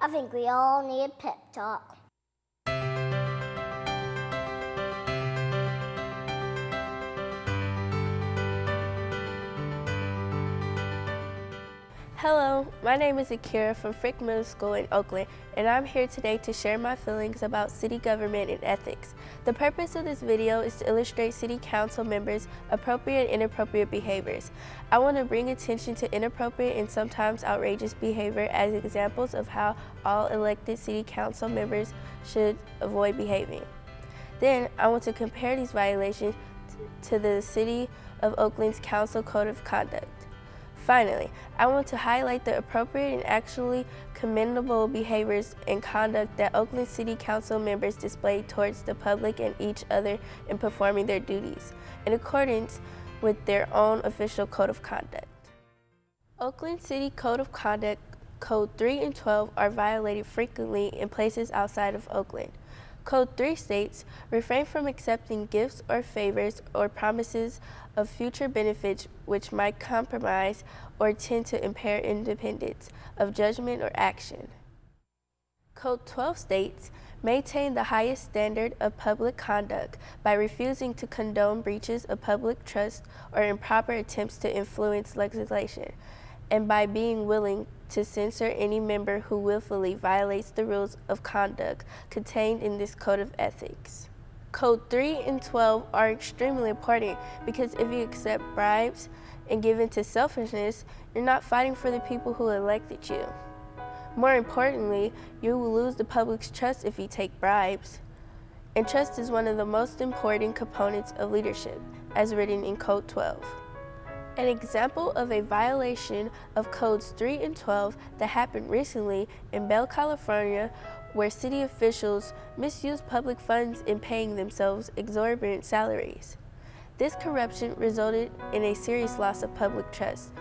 I think we all need a pep talk. Hello, my name is Akira from Frick Middle School in Oakland, and I'm here today to share my feelings about city government and ethics. The purpose of this video is to illustrate city council members' appropriate and inappropriate behaviors. I want to bring attention to inappropriate and sometimes outrageous behavior as examples of how all elected city council members should avoid behaving. Then, I want to compare these violations to the City of Oakland's Council Code of Conduct. Finally, I want to highlight the appropriate and actually commendable behaviors and conduct that Oakland City Council members display towards the public and each other in performing their duties, in accordance with their own official code of conduct. Oakland City Code of Conduct, Code 3 and 12 are violated frequently in places outside of Oakland. Code 3 states, refrain from accepting gifts or favors or promises of future benefits which might compromise or tend to impair independence of judgment or action. Code 12 states, maintain the highest standard of public conduct by refusing to condone breaches of public trust or improper attempts to influence legislation, and by being willing to censor any member who willfully violates the rules of conduct contained in this code of ethics. Code 3 and 12 are extremely important because if you accept bribes and give in to selfishness, you're not fighting for the people who elected you. More importantly, you will lose the public's trust if you take bribes. And trust is one of the most important components of leadership, as written in Code 12. An example of a violation of Codes 3 and 12 that happened recently in Bell, California, where city officials misused public funds in paying themselves exorbitant salaries. This corruption resulted in a serious loss of public trust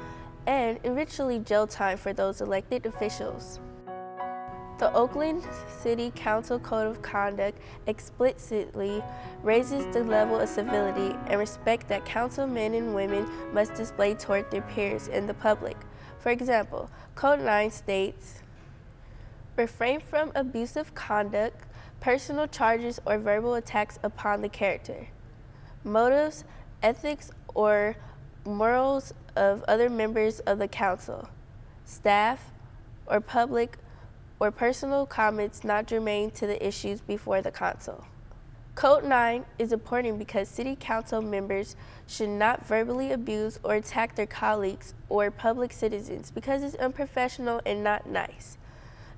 and eventually jail time for those elected officials. The Oakland City Council Code of Conduct explicitly raises the level of civility and respect that councilmen and women must display toward their peers and the public. For example, Code 9 states, refrain from abusive conduct, personal charges, or verbal attacks upon the character, motives, ethics, or morals of other members of the council, staff, or public, or personal comments not germane to the issues before the council. Code 9 is important because city council members should not verbally abuse or attack their colleagues or public citizens because it's unprofessional and not nice.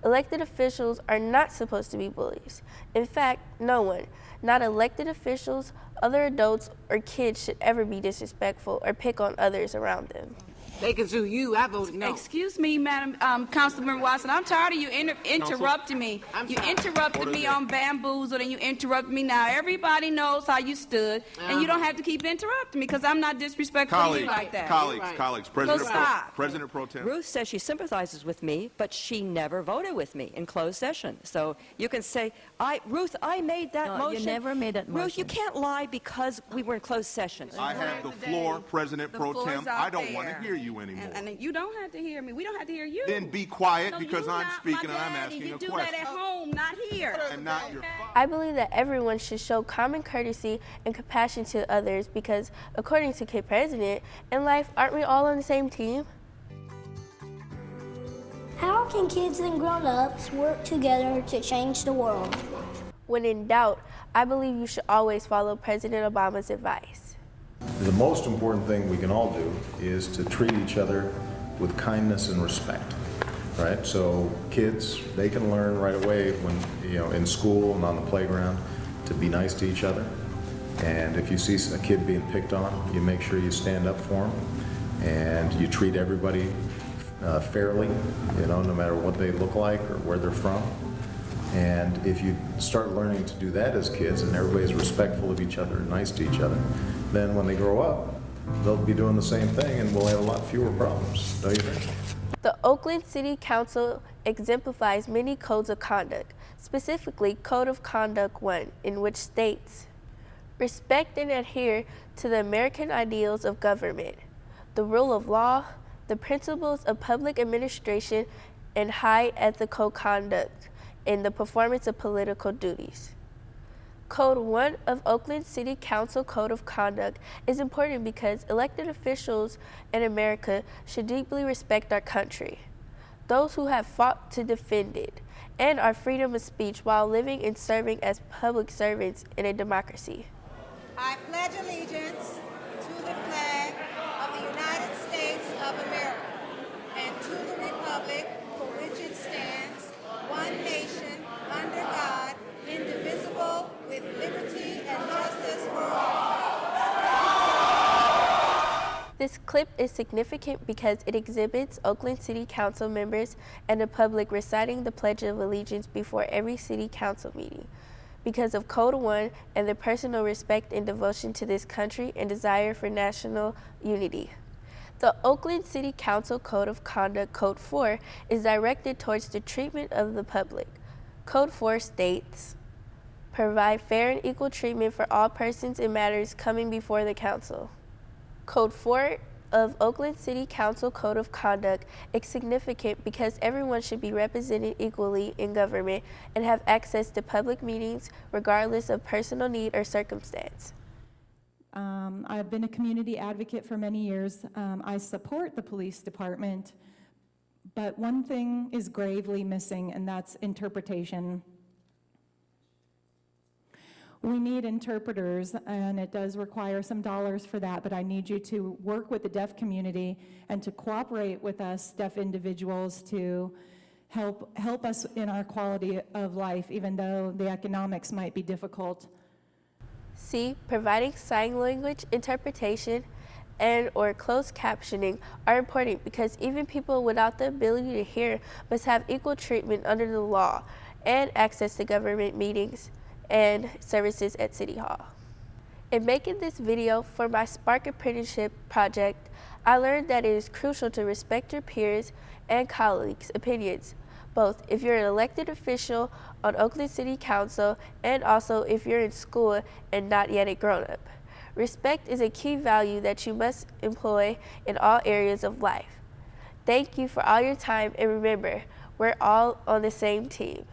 Elected officials are not supposed to be bullies. In fact, no one, not elected officials, other adults, or kids should ever be disrespectful or pick on others around them. They can sue you. I voted no. Excuse me, Madam Councilmember Watson. I'm tired of you interrupting me. You interrupted me on bamboozled and you interrupted me now. Everybody knows how you stood, and you don't have to keep interrupting me because I'm not disrespectful to you like that. Colleagues, President Pro Tem. Ruth says she sympathizes with me, but she never voted with me in closed session. So you can say, Ruth, I made that motion. You never made that motion. Ruth, you can't lie because we were in closed session. I have the floor, President Pro Tem. I don't want to hear you anymore. And you don't have to hear me. We don't have to hear you. Then be quiet No, because I'm speaking and I'm asking a You do question. that at home, not here. And not your I believe that everyone should show common courtesy and compassion to others because, according to Kid President, in life, aren't we all on the same team? How can kids and grown-ups work together to change the world? When in doubt, I believe you should always follow President Obama's advice. The most important thing we can all do is to treat each other with kindness and respect, right? So kids, they can learn right away when, in school and on the playground to be nice to each other. And if you see a kid being picked on, you make sure you stand up for them and you treat everybody fairly, no matter what they look like or where they're from. And if you start learning to do that as kids and everybody's respectful of each other and nice to each other, then when they grow up, they'll be doing the same thing and we'll have a lot fewer problems, don't you think? The Oakland City Council exemplifies many codes of conduct, specifically Code of Conduct 1, in which states, respect and adhere to the American ideals of government, the rule of law, the principles of public administration, and high ethical conduct in the performance of political duties. Code 1 of Oakland City Council Code of Conduct is important because elected officials in America should deeply respect our country, those who have fought to defend it, and our freedom of speech while living and serving as public servants in a democracy. I pledge allegiance to the flag of the United States of America and to the republic for which it stands, one nation, under God, indivisible, with liberty and justice for all. This clip is significant because it exhibits Oakland City Council members and the public reciting the Pledge of Allegiance before every City Council meeting. Because of Code 1 and the personal respect and devotion to this country and desire for national unity. The Oakland City Council Code of Conduct, Code 4, is directed towards the treatment of the public. Code 4 states, provide fair and equal treatment for all persons and matters coming before the council. Code 4 of Oakland City Council Code of Conduct is significant because everyone should be represented equally in government and have access to public meetings regardless of personal need or circumstance. I've been a community advocate for many years. I support the police department, but one thing is gravely missing, and that's interpretation. We need interpreters, and it does require some dollars for that, but I need you to work with the deaf community and to cooperate with us deaf individuals to help us in our quality of life, even though the economics might be difficult. C. Providing sign language interpretation and or closed captioning are important because even people without the ability to hear must have equal treatment under the law and access to government meetings and services at City Hall. In making this video for my Spark Apprenticeship project, I learned that it is crucial to respect your peers and colleagues' opinions, both if you're an elected official on Oakland City Council and also if you're in school and not yet a grown-up. Respect is a key value that you must employ in all areas of life. Thank you for all your time, and remember, we're all on the same team.